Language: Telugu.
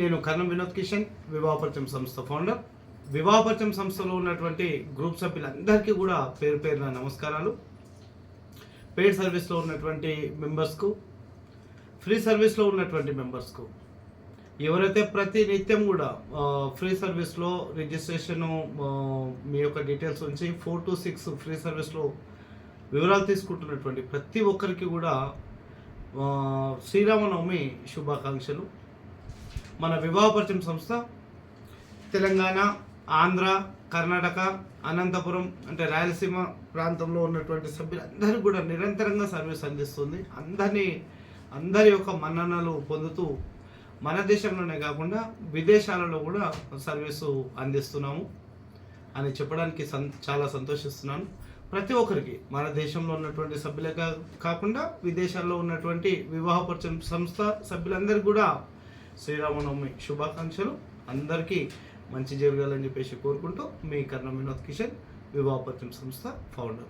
నేను కర్ణం వినోద్ కిషన్, వివాహపరిచయం సంస్థ ఫౌండర్. వివాహపరిచయం సంస్థలో ఉన్నటువంటి గ్రూప్ సభ్యులందరికీ కూడా పేరు పేరున నమస్కారాలు. పెయిడ్ సర్వీస్లో ఉన్నటువంటి మెంబర్స్కు, ఫ్రీ సర్వీస్లో ఉన్నటువంటి మెంబర్స్కు, ఎవరైతే ప్రతి నిత్యం కూడా ఫ్రీ సర్వీస్లో రిజిస్ట్రేషను మీ యొక్క డీటెయిల్స్ ఉంచి 4 to 6 ఫ్రీ సర్వీస్లో వివరాలు తీసుకుంటున్నటువంటి ప్రతి ఒక్కరికి కూడా శ్రీరామనవమి శుభాకాంక్షలు. మన వివాహపరిచయం సంస్థ తెలంగాణ, ఆంధ్ర, కర్ణాటక, అనంతపురం అంటే రాయలసీమ ప్రాంతంలో ఉన్నటువంటి సభ్యులందరూ కూడా నిరంతరంగా సర్వీస్ అందిస్తుంది. అందరి యొక్క మన్ననలు పొందుతూ మన దేశంలోనే కాకుండా విదేశాలలో కూడా సర్వీసు అందిస్తున్నాము అని చెప్పడానికి చాలా సంతోషిస్తున్నాను. ప్రతి ఒక్కరికి మన దేశంలో ఉన్నటువంటి సభ్యులే కాకుండా విదేశాల్లో ఉన్నటువంటి వివాహపరిచయం సంస్థ సభ్యులందరికీ కూడా శ్రీరామనవమి శుభాకాంక్షలు. అందరికీ మంచి జరగాలని చెప్పేసి కోరుకుంటూ మీ కర్ణం వినోద్ కిషన్, వివాహపరిచయం సంస్థ ఫౌండర్.